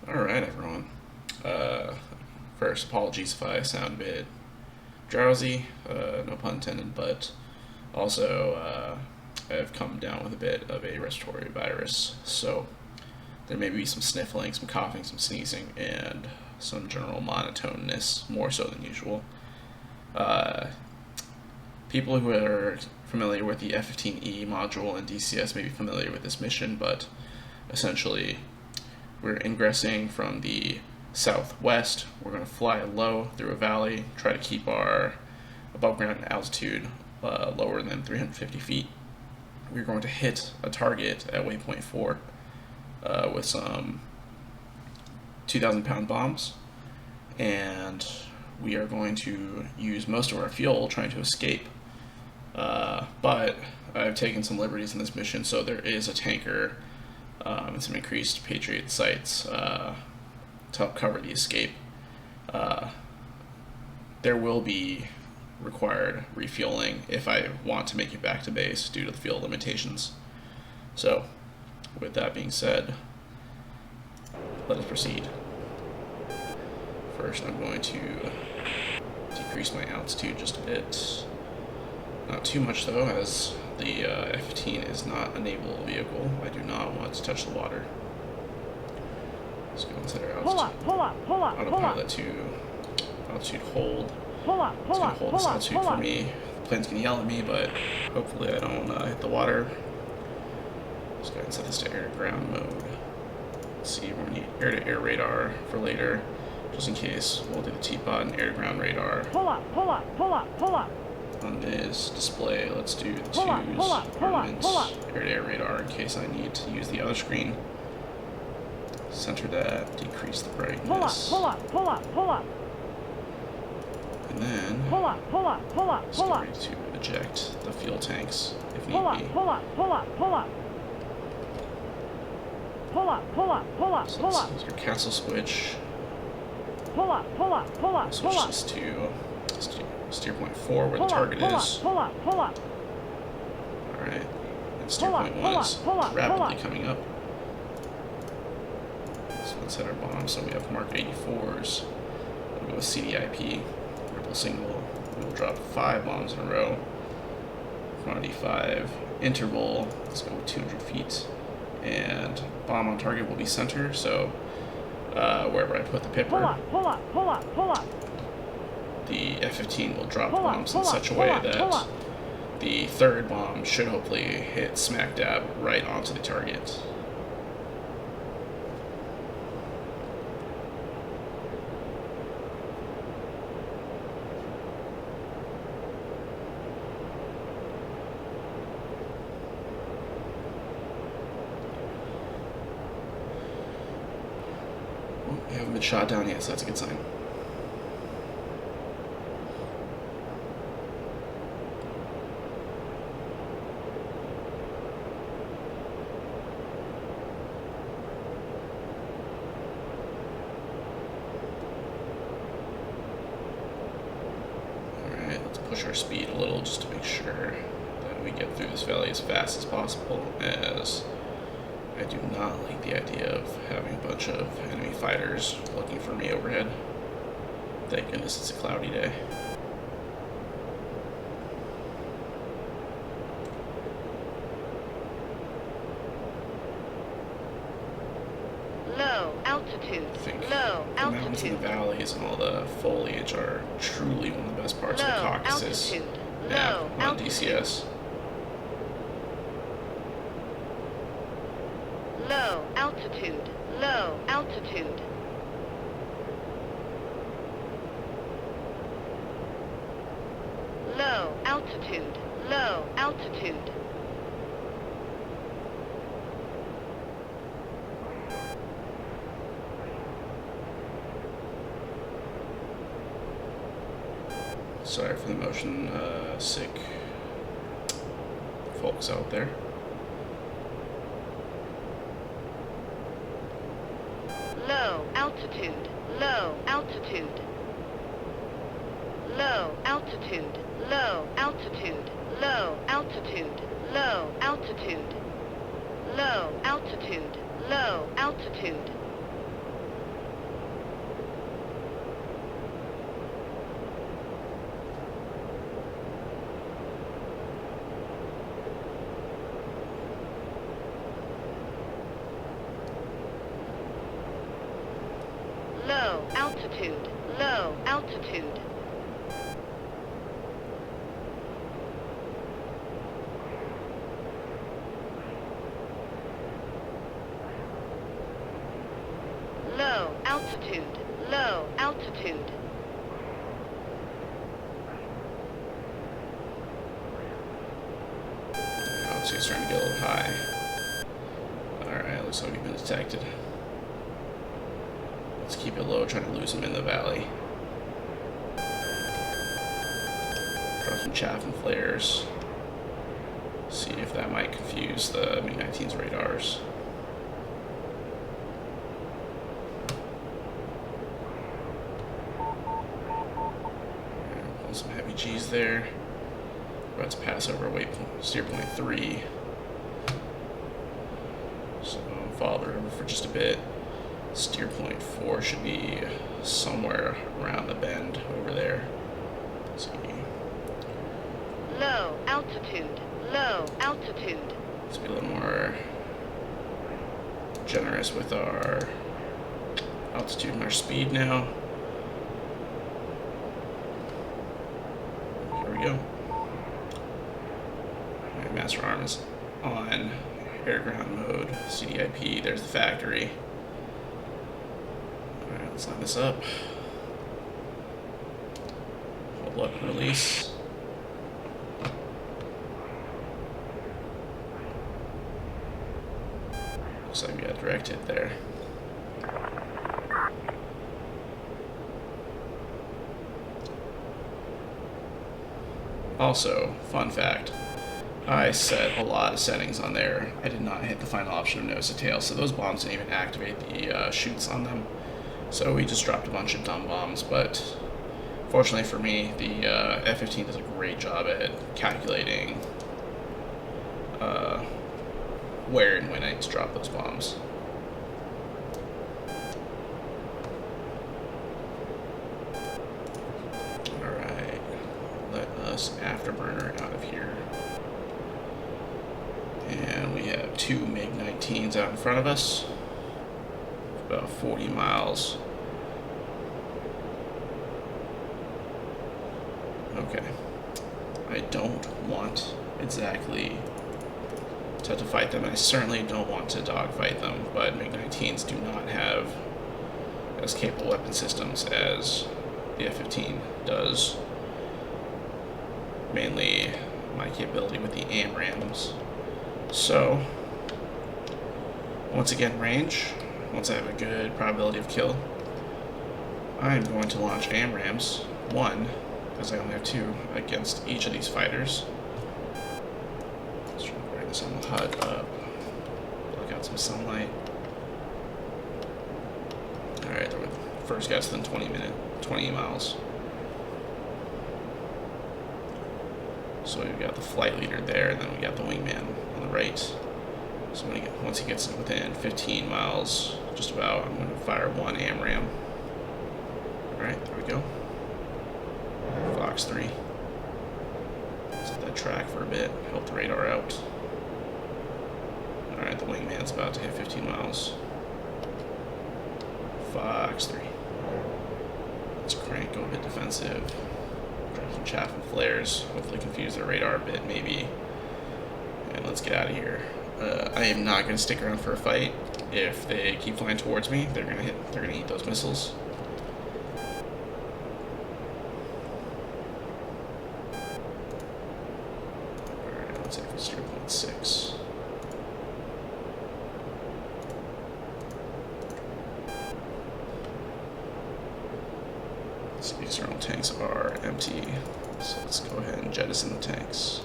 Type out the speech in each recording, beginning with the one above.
Alright, everyone. First, apologies if I sound a bit drowsy, no pun intended, but also I've come down with a bit of a respiratory virus, so there may be some sniffling, some coughing, some sneezing, and some general monotoneness, more so than usual. Uh, People who are familiar with the F-15E module in DCS may be familiar with this mission, but essentially we're ingressing from the southwest. We're going to fly low through a valley, try to keep our above ground altitude lower than 350 feet. We're going to hit a target at waypoint 4 with some 2,000-pound bombs, and we are going to use most of our fuel trying to escape. But I've taken some liberties in this mission, so there is a tanker and some increased Patriot sites to help cover the escape. There will be required refueling if I want to make it back to base due to the fuel limitations. So, with that being said, let us proceed. First, I'm going to decrease my altitude just a bit. Not too much though, as the F-15 is not a naval vehicle. I do not want to touch the water. Let's go and set our altitude. Autopilot to altitude hold. It's going to hold this altitude for me. The plane's going to yell at me, but hopefully I don't hit the water. Let's go ahead and set this to air-to-ground mode. Let's see, we're going to need air-to-air radar for later, just in case. We'll do the T-pod and air-to-ground radar. On this display, let's do the twos, armaments, air-to-air radar in case I need to use the other screen. Center that, decrease the brightness. And then, let's get ready to eject the fuel tanks if need be. So let's use your cancel switch. Switch this to steer point 4 where the target is. Alright. And steer point 1 is rapidly coming up. So let's set our bomb. So we have Mark 84s. We'll go with CDIP. Ripple signal. We'll drop 5 bombs in a row. Quantity 5. Interval. Let's go with 200 feet. And bomb on target will be center. So wherever I put the pipper, the F-15 will drop bombs in such a way that the third bomb should hopefully hit smack dab right onto the target. Well, we haven't been shot down yet, so that's a good sign. Push our speed a little just to make sure that we get through this valley as fast as possible, as I do not like the idea of having a bunch of enemy fighters looking for me overhead. Thank goodness it's a cloudy day. Low The mountains and the valleys and all the foliage are truly one of the best parts of the Caucasus map on DCS. Low altitude. Low altitude. Low altitude. Low altitude. Sorry for the motion sick folks out there. Low altitude. Low altitude. Low altitude. Low altitude. Low altitude. Low altitude. Low altitude. Low altitude. low altitude, low altitude. Low altitude, low altitude. Oh, so he's starting to get a little high. Alright, looks like we've been detected. Let's keep it low, trying to lose him in the valley. Drop some chaff and flares. See if that might confuse the MiG-19's radars. Pull some heavy G's there. We're about to pass over steer point 3. So follow the river for just a bit. Steer point 4 should be somewhere around the bend over there. Let's see. Low altitude, low altitude. Let's be a little more generous with our altitude and our speed now. Here we go. Alright, master arm is on. Air ground mode, CDIP, there's the factory. Alright, let's line this up. Hold up and release. Looks like we got direct hit there. Also, fun fact, I set a lot of settings on there. I did not hit the final option of nose to tail, so those bombs didn't even activate the chutes on them. So we just dropped a bunch of dumb bombs, but fortunately for me, the F-15 does a great job at calculating where and when I need to drop those bombs. Alright, let us afterburner out of here. And we have two MiG-19s out in front of us. About 40 miles. Okay. I don't want exactly to have to fight them. I certainly don't want to dogfight them, but MiG-19s do not have as capable weapon systems as the F-15 does. Mainly my capability with the AMRAAMs. So, once again, range, once I have a good probability of kill, I'm going to launch AMRAAMs, one, because I only have two against each of these fighters. Let's try to bring this on the HUD up, block out some sunlight. Alright, the first guy's within 20 miles. So we've got the flight leader there, and then we got the wingman on the right. So once he gets within 15 miles, just about, I'm going to fire one AMRAAM. Alright, there we go. Fox 3. Set that track for a bit, help the radar out. Alright, the wingman's about to hit 15 miles. Fox 3. Let's crank, go a bit defensive. Drop some chaff and flares, hopefully confuse their radar a bit, maybe. And let's get out of here. I am not going to stick around for a fight. If they keep flying towards me, they're gonna eat those missiles. Alright, let's take this 0.6. So the external tanks are empty. So let's go ahead and jettison the tanks.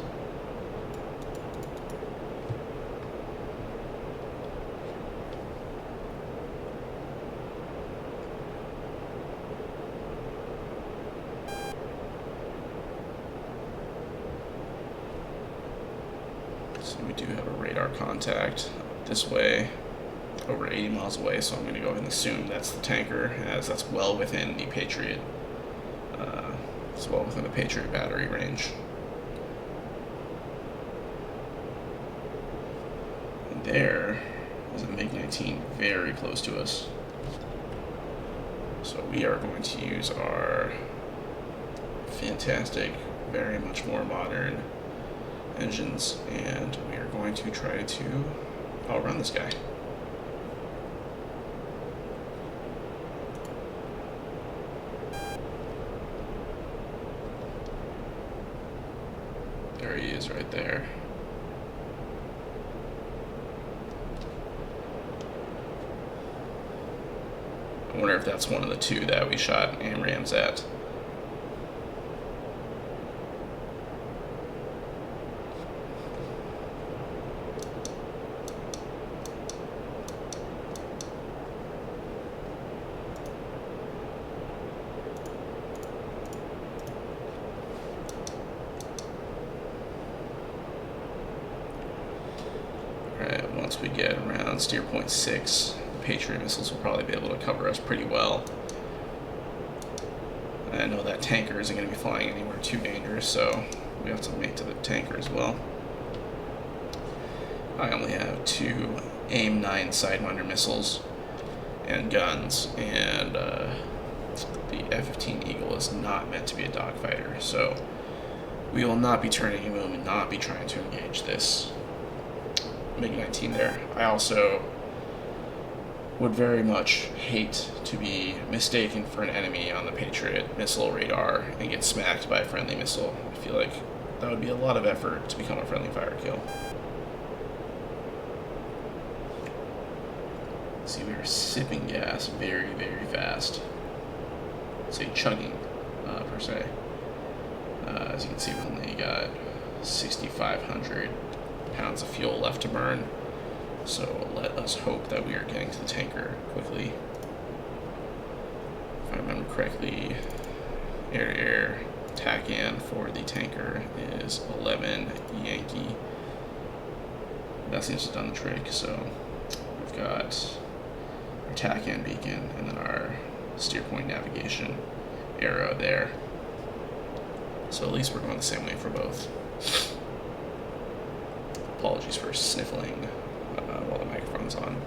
So we do have a radar contact this way, over 80 miles away, so I'm going to go ahead and assume that's the tanker, as that's well within the Patriot, it's well within the Patriot battery range. And there is a MiG-19 very close to us. So we are going to use our fantastic, very much more modern engines, and we are going to try to outrun this guy. There he is right there. I wonder if that's one of the two that we shot AMRAAMs at. Alright, once we get around steer point 6, Patriot missiles will probably be able to cover us pretty well. I know that tanker isn't going to be flying anywhere too dangerous, so we have to make to the tanker as well. I only have 2 AIM-9 Sidewinder missiles and guns, and the F-15 Eagle is not meant to be a dogfighter, so we will not be turning him and not be trying to engage this MiG-19 there. I also would very much hate to be mistaken for an enemy on the Patriot missile radar and get smacked by a friendly missile. I feel like that would be a lot of effort to become a friendly fire kill. See, we are sipping gas very, very fast. Say chugging, per se. As you can see, we've only got 6,500 pounds of fuel left to burn. So let us hope that we are getting to the tanker quickly. If I remember correctly, air-to-air TACAN for the tanker is 11 Yankee. That seems to have done the trick, so we've got our TACAN beacon and then our steer point navigation arrow there. So at least we're going the same way for both. Apologies for sniffling while the microphone's on.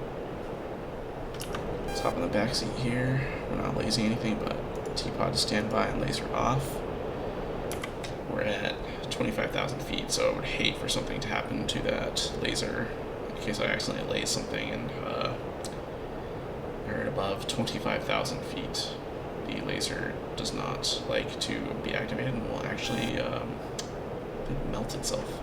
Let's hop in the back seat here. We're not lasing anything but T-pod to stand by and laser off. We're at 25,000 feet, so I would hate for something to happen to that laser in case I accidentally laze something, and we're at above 25,000 feet. The laser does not like to be activated and will actually melt itself.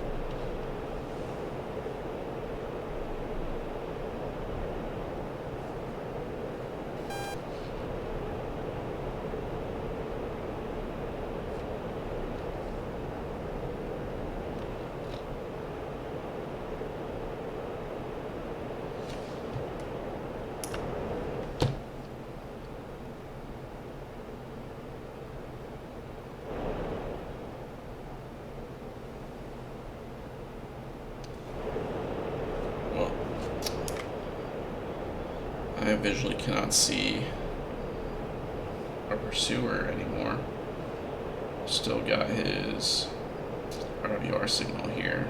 I visually cannot see our pursuer anymore. Still got his RWR signal here.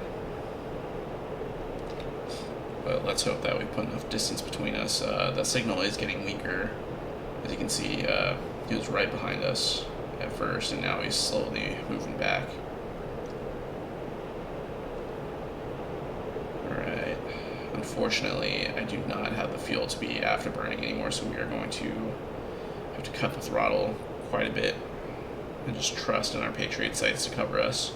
But let's hope that we put enough distance between us. That signal is getting weaker. As you can see, he was right behind us at first, and now he's slowly moving back. Alright. Unfortunately, I do not have the fuel to be afterburning anymore, so we are going to have to cut the throttle quite a bit and just trust in our Patriot sights to cover us.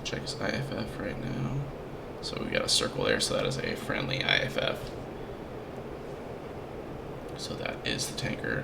check his IFF right now. So we got a circle there, so that is a friendly IFF. So that is the tanker.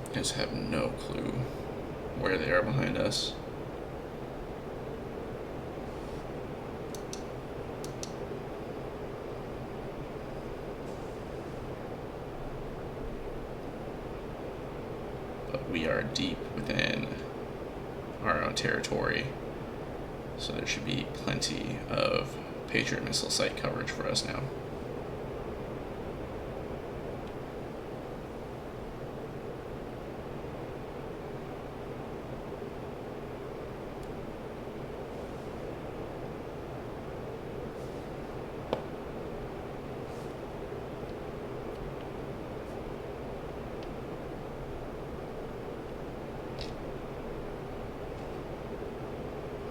I just have no clue where they are behind us. But we are deep within our own territory, so there should be plenty of Patriot missile site coverage for us now.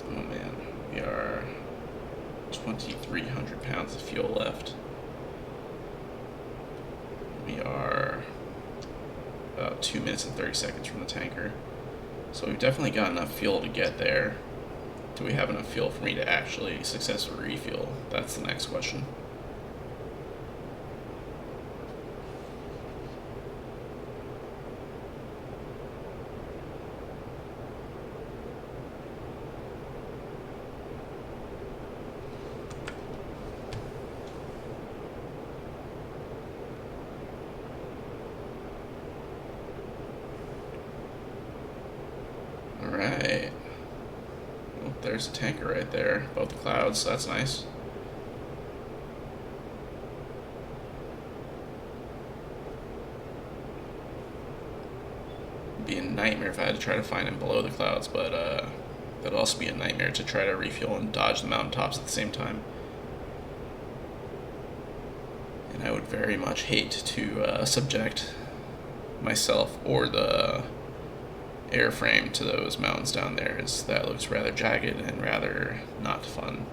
Oh man, we are 2,300 pounds of fuel left. We are about 2 minutes and 30 seconds from the tanker. So we've definitely got enough fuel to get there. Do we have enough fuel for me to actually successfully refuel? That's the next question. Alright. Well, there's a tanker right there above the clouds, so that's nice. It'd be a nightmare if I had to try to find him below the clouds, but that'd also be a nightmare to try to refuel and dodge the mountaintops at the same time. And I would very much hate to subject myself or the airframe to those mountains down there, as that looks rather jagged and rather not fun.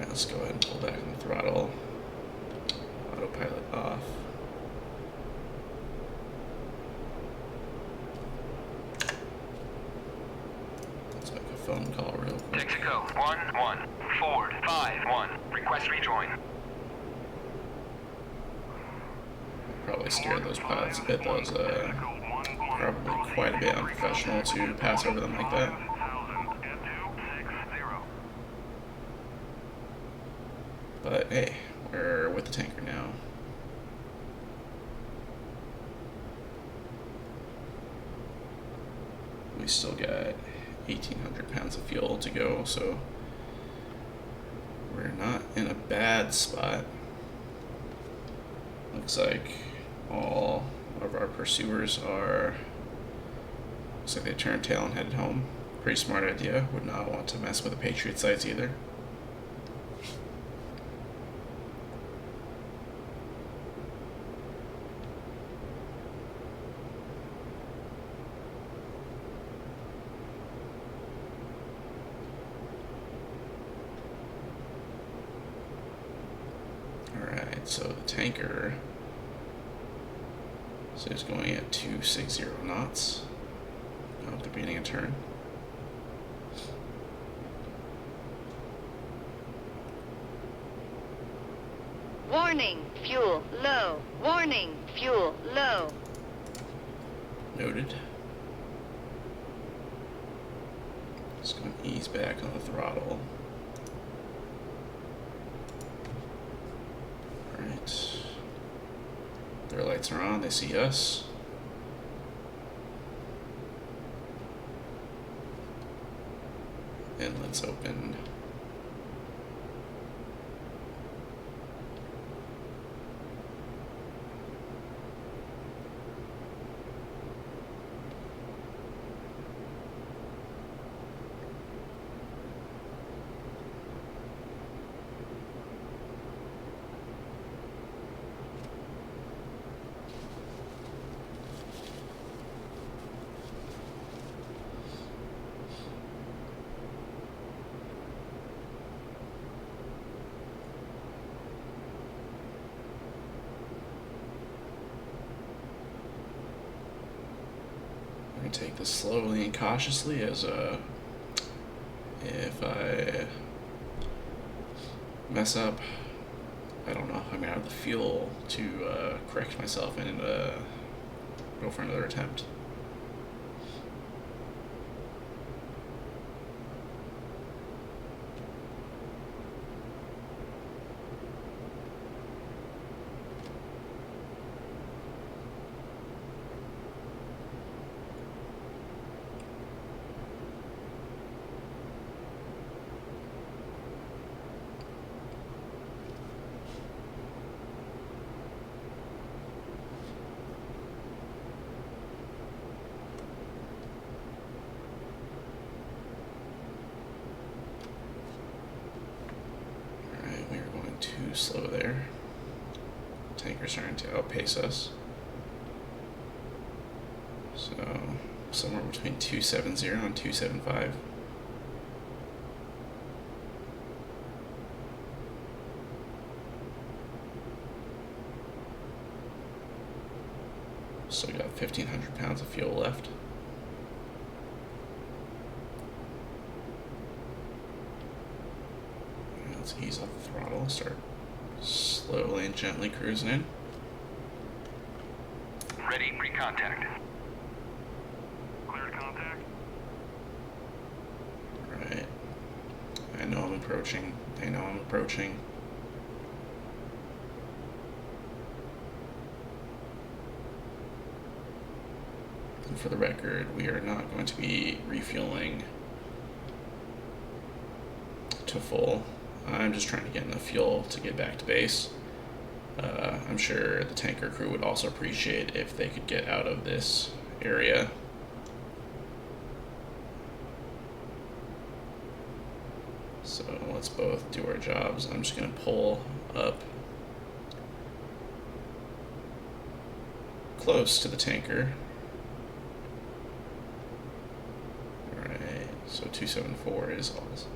Let's go ahead and pull back on the throttle. Autopilot off. Let's make a phone call real quick. Mexico 11451. Request rejoin. Probably scared those pilots a bit. That was probably quite a bit unprofessional to pass over them like that. But hey, we're with the tanker now. We still got 1,800 pounds of fuel to go, so we're not in a bad spot. Looks like all of our pursuers are, looks like they turned tail and headed home. Pretty smart idea. Would not want to mess with the Patriot sites either. Alright, so the tanker is going at 260 knots. Oh, they're beginning a turn. Warning, fuel low. Warning, fuel low. Noted. Just going to ease back on the throttle. Alright. They're like lights are on, they see us. Inlet's open. Take this slowly and cautiously, as if I mess up, I don't know if I'm out of the fuel to correct myself and go for another attempt. Too slow there. Tanker's starting to outpace us. So somewhere between 270 and 275. So we got 1,500 pounds of fuel left. Let's ease off the throttle, start slowly and gently cruising in. Ready, pre-contact. Cleared contact. Right. I know I'm approaching. They know I'm approaching. And for the record, we are not going to be refueling to full. I'm just trying to get enough fuel to get back to base. I'm sure the tanker crew would also appreciate if they could get out of this area. So let's both do our jobs. I'm just going to pull up close to the tanker. Alright, so 274 is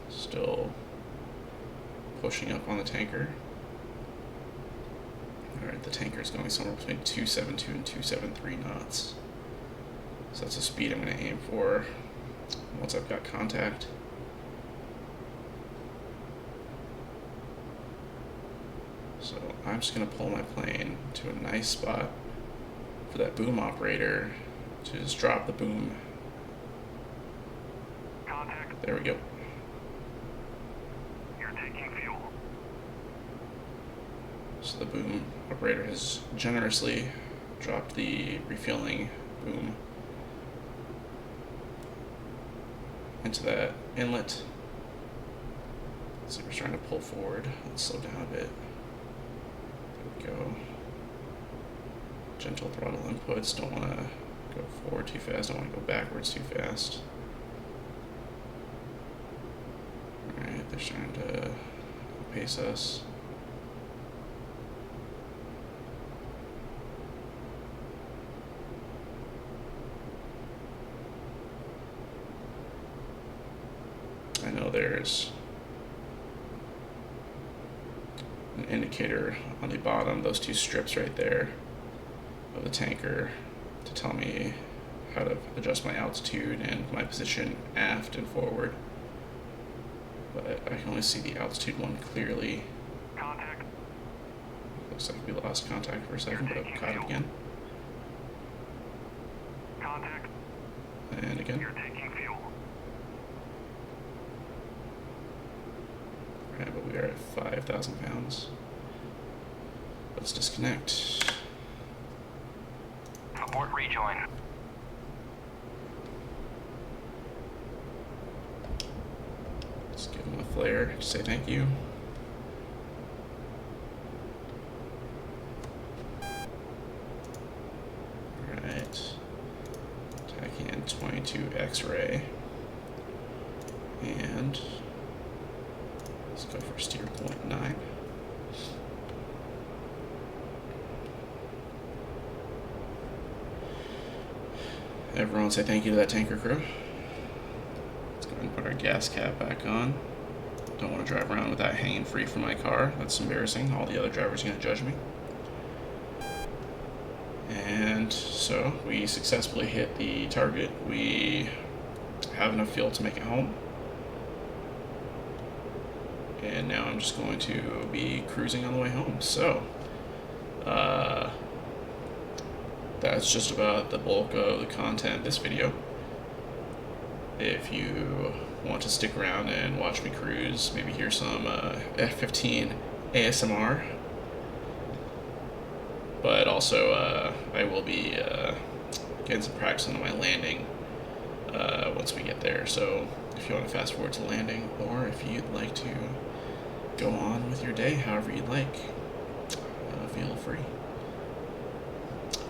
still pushing up on the tanker. Alright, the tanker is going somewhere between 272 and 273 knots. So that's the speed I'm going to aim for once I've got contact. So I'm just going to pull my plane to a nice spot for that boom operator to just drop the boom. Contact. There we go. So the boom operator has generously dropped the refueling boom into that inlet. So we're trying to pull forward. Let's slow down a bit. There we go. Gentle throttle inputs. Don't want to go forward too fast. Don't want to go backwards too fast. Alright, they're starting to pace us. I know there's an indicator on the bottom, those two strips right there of the tanker, to tell me how to adjust my altitude and my position aft and forward. But I can only see the altitude one clearly. Contact. Looks like we lost contact for a second, but I've caught it again. Contact. And again. You're taking fuel. Alright, but we are at 5,000 pounds. Let's disconnect. Report rejoin. Just give him a flare, say thank you. Alright. Attacking in 22 X-ray. And let's go for steer point 9. Everyone say thank you to that tanker crew. Let's go ahead and put our gas cap back on. Don't want to drive around with that hanging free from my car. That's embarrassing. All the other drivers are going to judge me. And so we successfully hit the target. We have enough fuel to make it home. And now I'm just going to be cruising on the way home. So, that's just about the bulk of the content of this video. If you want to stick around and watch me cruise, maybe hear some F-15 ASMR. But also, I will be getting some practice on my landing once we get there. So if you want to fast forward to landing, or if you'd like to go on with your day however you'd like, feel free.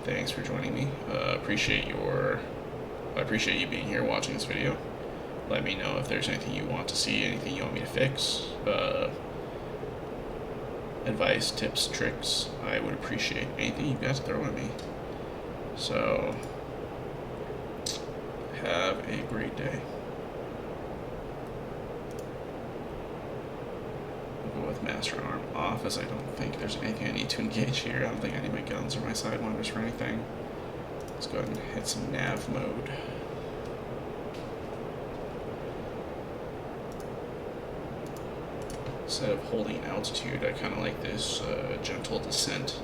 Thanks for joining me. I appreciate you being here watching this video. Let me know if there's anything you want to see, anything you want me to fix. Advice, tips, tricks. I would appreciate anything you guys throw at me. So, have a great day. We'll go with master arm off, as I don't think there's anything I need to engage here. I don't think I need my guns or my sidewinders for anything. Let's go ahead and hit some nav mode. Instead of holding altitude, I kind of like this gentle descent.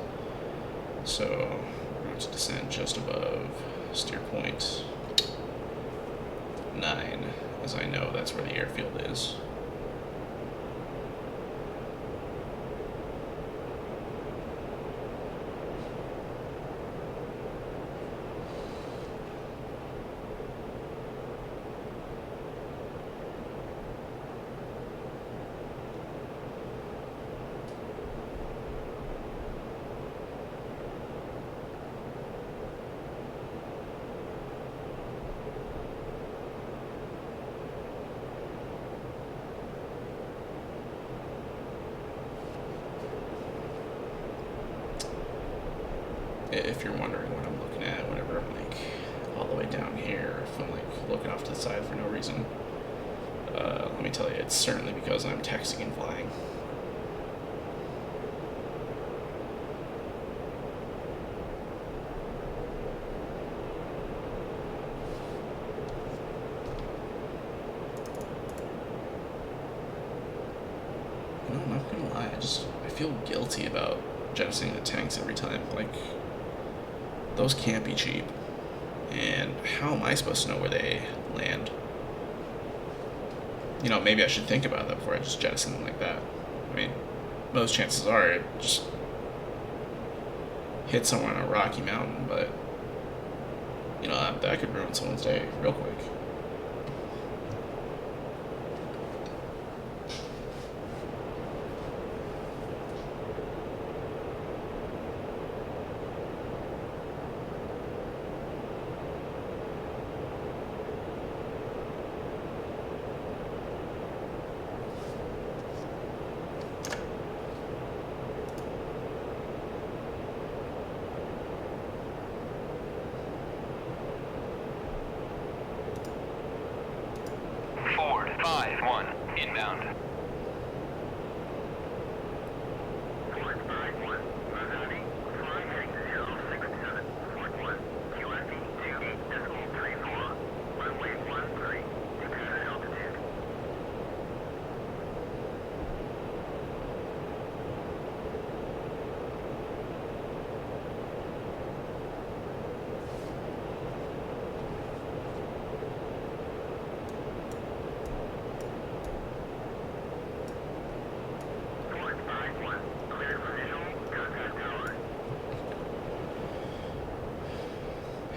So we're going to descend just above steer point 9, as I know that's where the airfield is. If you're wondering what I'm looking at whenever I'm like all the way down here, if I'm like looking off to the side for no reason, let me tell you, it's certainly because I'm texting and flying. You know, I'm not gonna lie, I feel guilty about jettisoning the tanks every time. Like, those can't be cheap. And how am I supposed to know where they land? You know, maybe I should think about that before I just jettison them like that. I mean, most chances are it just hit somewhere on a rocky mountain, but, you know, that could ruin someone's day real quick. Ford 5-1 inbound.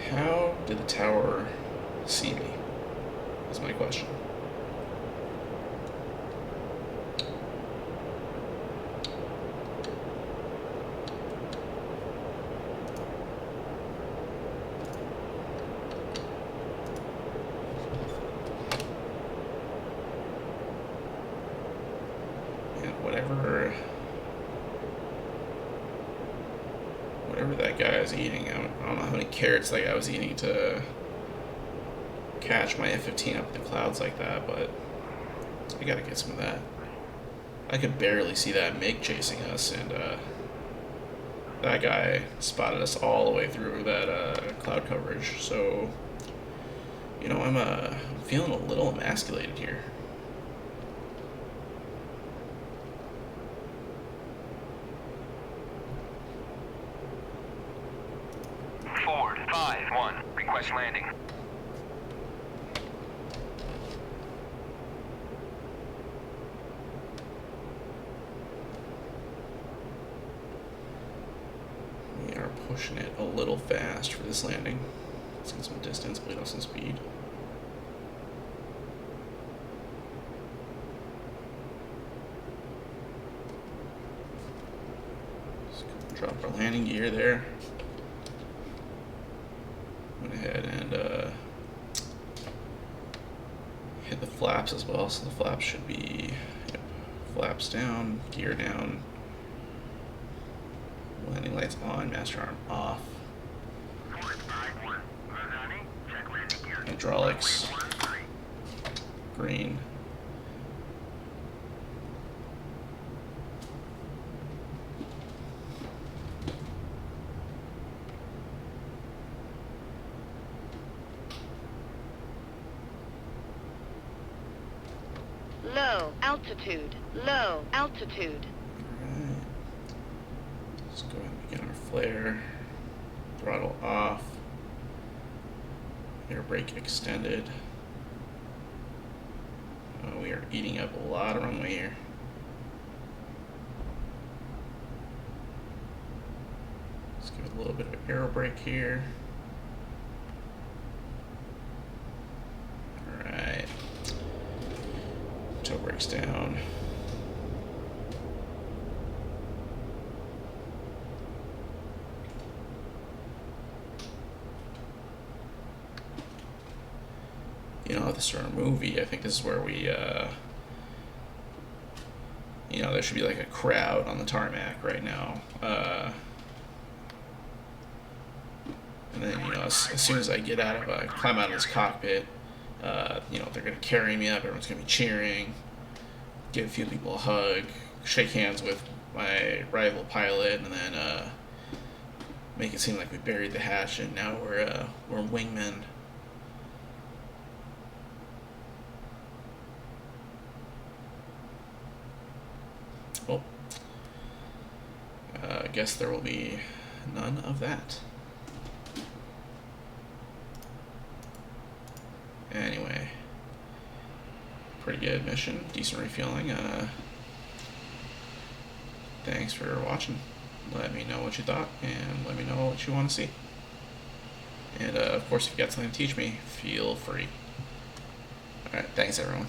How did the tower see me? Is my question. Whatever that guy is eating, I don't know how many carrots that guy was eating to catch my F-15 up in the clouds like that, but I gotta get some of that. I could barely see that MiG chasing us, and that guy spotted us all the way through that cloud coverage, so, you know, I'm feeling a little emasculated here. Ford 5-1. Request landing. We are pushing it a little fast for this landing. Let's get some distance, bleed off some speed. Just drop our landing gear there. Went ahead and hit the flaps as well, so the flaps should be flaps down, gear down, landing lights on, master arm off, hydraulics green. Low altitude. Low altitude. Alright. Let's go ahead and begin our flare. Throttle off. Air brake extended. Oh, we are eating up a lot of runway here. Let's give it a little bit of aero brake here. Alright. Toe brakes down. You know, if this were a movie, I think this is where we, you know, there should be like a crowd on the tarmac right now. And then, you know, as soon as I get out of, climb out of this cockpit, you know, they're going to carry me up, everyone's going to be cheering, give a few people a hug, shake hands with my rival pilot, and then make it seem like we buried the hatch and now we're wingmen. Well, I guess there will be none of that. Anyway, pretty good mission, decent refueling. Thanks for watching. Let me know what you thought, and let me know what you want to see. And of course, if you got something to teach me, feel free. Alright, thanks everyone.